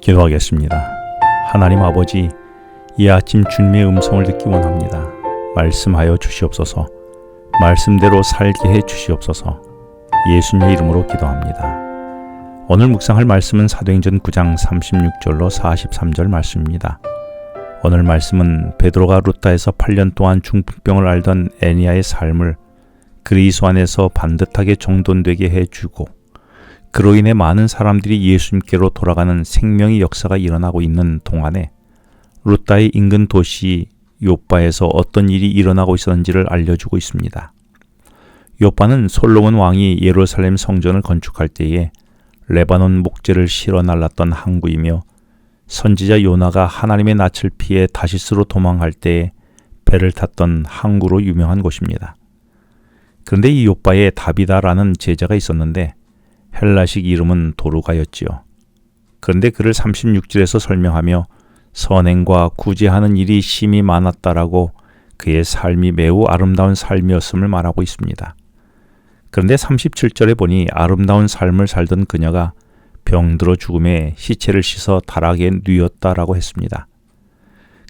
기도하겠습니다. 하나님 아버지, 이 아침 주님의 음성을 듣기 원합니다. 말씀하여 주시옵소서. 말씀대로 살게 해 주시옵소서. 예수님의 이름으로 기도합니다. 오늘 묵상할 말씀은 사도행전 9장 36절로 43절 말씀입니다. 오늘 말씀은 베드로가 루다에서 8년 동안 중풍병을 앓던 애니야의 삶을 그리스도 안에서 반듯하게 정돈되게 해주고 그로 인해 많은 사람들이 예수님께로 돌아가는 생명의 역사가 일어나고 있는 동안에 루다의 인근 도시 요바에서 어떤 일이 일어나고 있었는지를 알려주고 있습니다. 요바는 솔로몬 왕이 예루살렘 성전을 건축할 때에 레바논 목재를 실어 날랐던 항구이며 선지자 요나가 하나님의 낯을 피해 다시스로 도망갈 때에 배를 탔던 항구로 유명한 곳입니다. 그런데 이 요바에 다비다라는 제자가 있었는데 헬라식 이름은 도루가였지요. 그런데 그를 36절에서 설명하며 선행과 구제하는 일이 심히 많았다라고 그의 삶이 매우 아름다운 삶이었음을 말하고 있습니다. 그런데 37절에 보니 아름다운 삶을 살던 그녀가 병들어 죽음에 시체를 씻어 다락에 뉘었다라고 했습니다.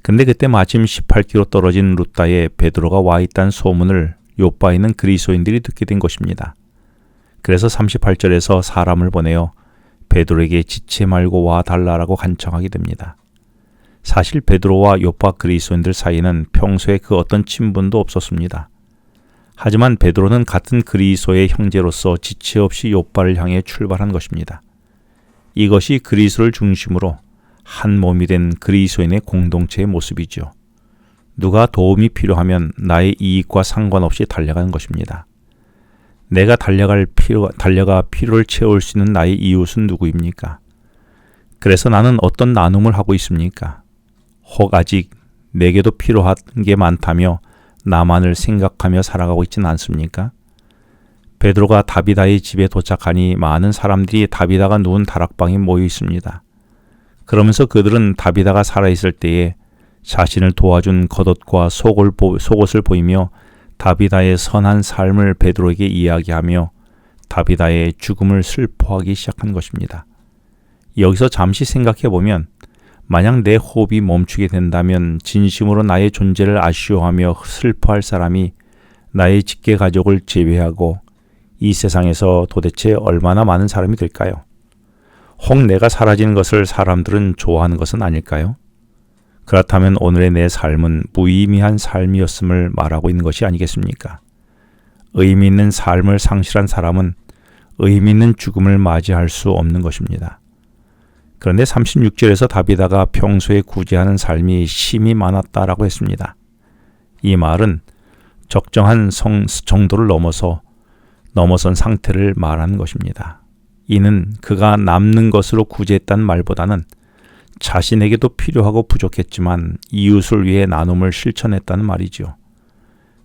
근데 그때 마침 18km 떨어진 루다에 베드로가 와 있다는 소문을 요바에 있는 그리스도인들이 듣게 된 것입니다. 그래서 38절에서 사람을 보내어 베드로에게 지체 말고 와 달라라고 간청하게 됩니다. 사실 베드로와 요바 그리스도인들 사이에는 평소에 그 어떤 친분도 없었습니다. 하지만 베드로는 같은 그리스도의 형제로서 지체 없이 요바를 향해 출발한 것입니다. 이것이 그리스도를 중심으로 한 몸이 된 그리스도인의 공동체의 모습이죠. 누가 도움이 필요하면 나의 이익과 상관없이 달려가는 것입니다. 내가 달려가 필요를 채울 수 있는 나의 이웃은 누구입니까? 그래서 나는 어떤 나눔을 하고 있습니까? 혹 아직 내게도 필요한 게 많다며 나만을 생각하며 살아가고 있지는 않습니까? 베드로가 다비다의 집에 도착하니 많은 사람들이 다비다가 누운 다락방에 모여 있습니다. 그러면서 그들은 다비다가 살아있을 때에 자신을 도와준 겉옷과 속옷을 보이며 다비다의 선한 삶을 베드로에게 이야기하며 다비다의 죽음을 슬퍼하기 시작한 것입니다. 여기서 잠시 생각해 보면 만약 내 호흡이 멈추게 된다면 진심으로 나의 존재를 아쉬워하며 슬퍼할 사람이 나의 직계 가족을 제외하고 이 세상에서 도대체 얼마나 많은 사람이 될까요? 혹 내가 사라지는 것을 사람들은 좋아하는 것은 아닐까요? 그렇다면 오늘의 내 삶은 무의미한 삶이었음을 말하고 있는 것이 아니겠습니까? 의미 있는 삶을 상실한 사람은 의미 있는 죽음을 맞이할 수 없는 것입니다. 그런데 36절에서 다비다가 평소에 구제하는 삶이 심히 많았다라고 했습니다. 이 말은 적정한 정도를 넘어선 상태를 말하는 것입니다. 이는 그가 남는 것으로 구제했다는 말보다는 자신에게도 필요하고 부족했지만 이웃을 위해 나눔을 실천했다는 말이죠.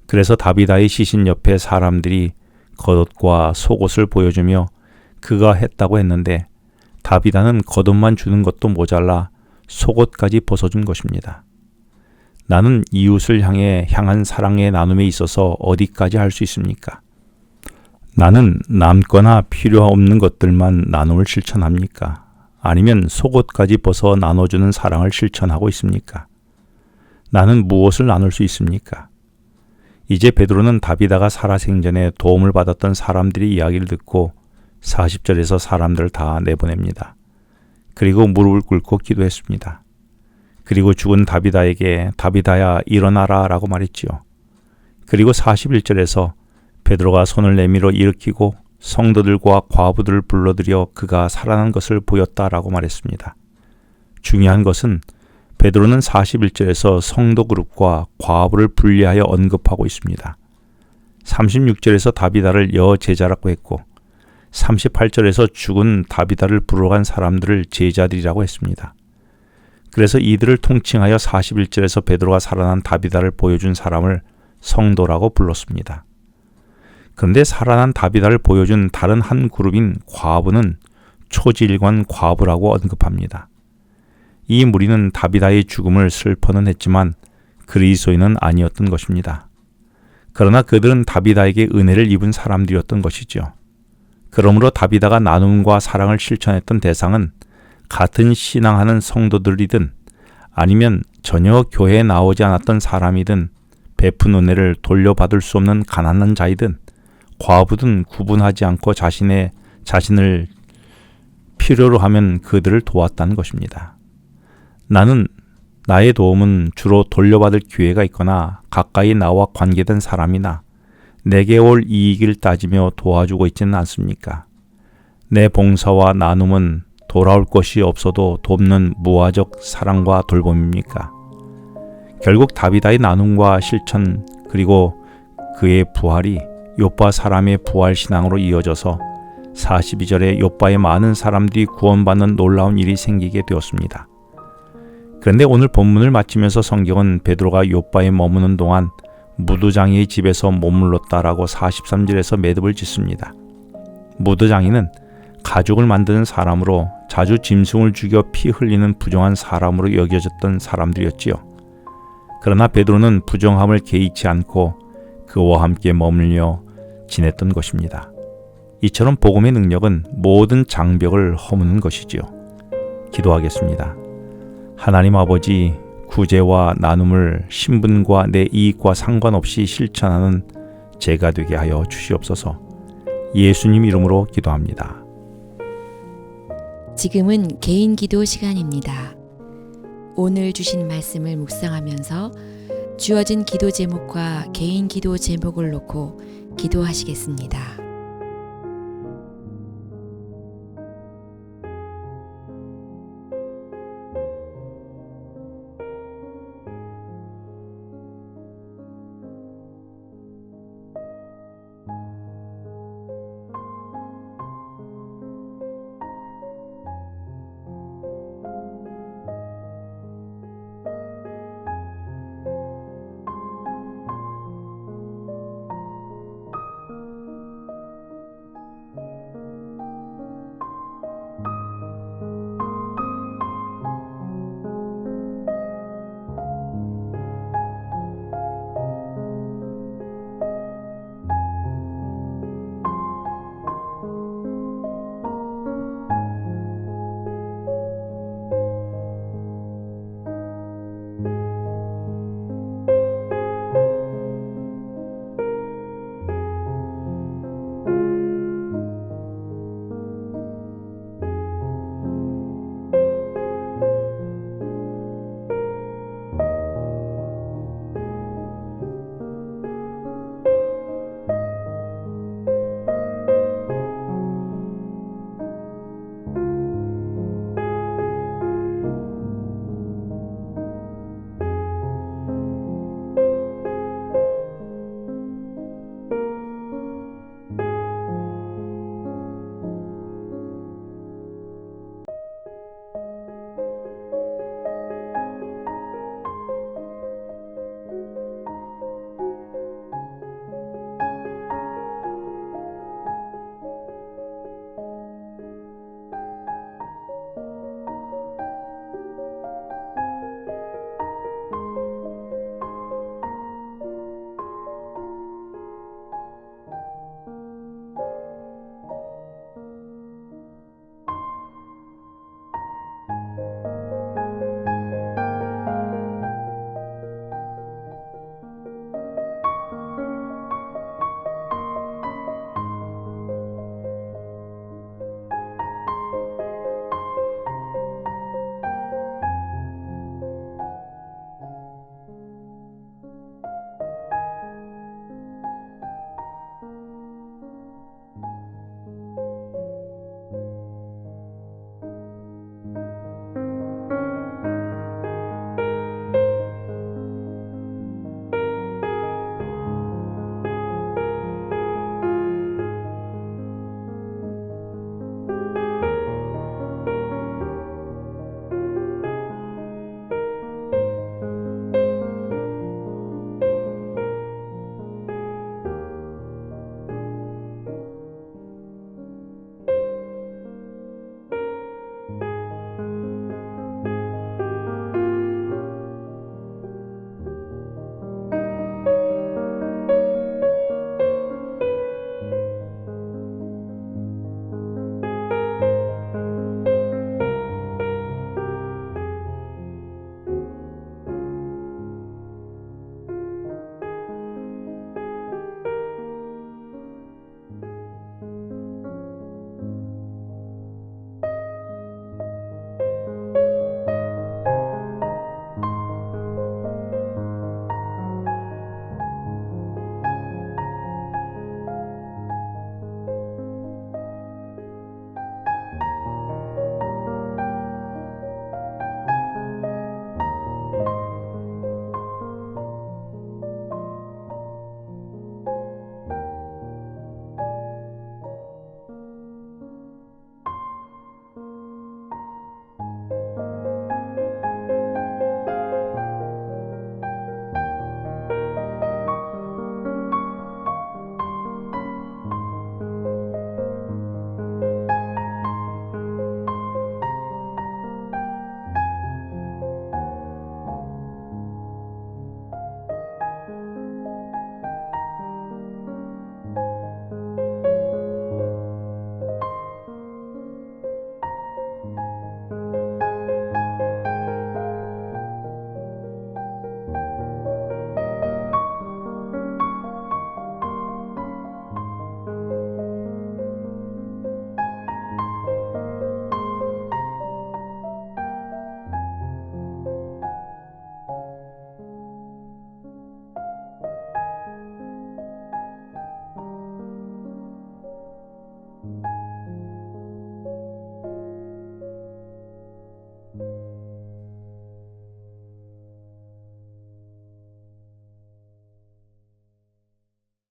그래서 다비다의 시신 옆에 사람들이 겉옷과 속옷을 보여주며 그가 했다고 했는데 다비다는 겉옷만 주는 것도 모자라 속옷까지 벗어준 것입니다. 나는 이웃을 향한 사랑의 나눔에 있어서 어디까지 할 수 있습니까? 나는 남거나 필요 없는 것들만 나눔을 실천합니까? 아니면 속옷까지 벗어 나눠주는 사랑을 실천하고 있습니까? 나는 무엇을 나눌 수 있습니까? 이제 베드로는 다비다가 살아생전에 도움을 받았던 사람들의 이야기를 듣고 40절에서 사람들을 다 내보냅니다. 그리고 무릎을 꿇고 기도했습니다. 그리고 죽은 다비다에게 다비다야 일어나라 라고 말했지요. 그리고 41절에서 베드로가 손을 내밀어 일으키고 성도들과 과부들을 불러들여 그가 살아난 것을 보였다라고 말했습니다. 중요한 것은 베드로는 41절에서 성도 그룹과 과부를 분리하여 언급하고 있습니다. 36절에서 다비다를 여제자라고 했고 38절에서 죽은 다비다를 부르러 간 사람들을 제자들이라고 했습니다. 그래서 이들을 통칭하여 41절에서 베드로가 살아난 다비다를 보여준 사람을 성도라고 불렀습니다. 그런데 살아난 다비다를 보여준 다른 한 그룹인 과부는 초지일관 과부라고 언급합니다. 이 무리는 다비다의 죽음을 슬퍼는 했지만 그리스도인은 아니었던 것입니다. 그러나 그들은 다비다에게 은혜를 입은 사람들이었던 것이죠. 그러므로 다비다가 나눔과 사랑을 실천했던 대상은 같은 신앙하는 성도들이든 아니면 전혀 교회에 나오지 않았던 사람이든 베푼 은혜를 돌려받을 수 없는 가난한 자이든 과부든 구분하지 않고 자신을 필요로 하면 그들을 도왔다는 것입니다. 나는 나의 도움은 주로 돌려받을 기회가 있거나 가까이 나와 관계된 사람이나 내게 올 이익을 따지며 도와주고 있지는 않습니까? 내 봉사와 나눔은 돌아올 것이 없어도 돕는 무화적 사랑과 돌봄입니까? 결국 다비다의 나눔과 실천 그리고 그의 부활이 욥바 사람의 부활 신앙으로 이어져서 42절에 욥바의 많은 사람들이 구원받는 놀라운 일이 생기게 되었습니다. 그런데 오늘 본문을 마치면서 성경은 베드로가 욥바에 머무는 동안 무두장이의 집에서 머물렀다라고 43절에서 매듭을 짓습니다. 무두장이는 가죽을 만드는 사람으로 자주 짐승을 죽여 피 흘리는 부정한 사람으로 여겨졌던 사람들이었지요. 그러나 베드로는 부정함을 개의치 않고 그와 함께 머물며 지냈던 것입니다. 이처럼 복음의 능력은 모든 장벽을 허무는 것이지요. 기도하겠습니다. 하나님 아버지, 구제와 나눔을 신분과 내 이익과 상관없이 실천하는 제가 되게 하여 주시옵소서. 예수님 이름으로 기도합니다. 지금은 개인 기도 시간입니다. 오늘 주신 말씀을 묵상하면서 주어진 기도 제목과 개인 기도 제목을 놓고 기도하시겠습니다.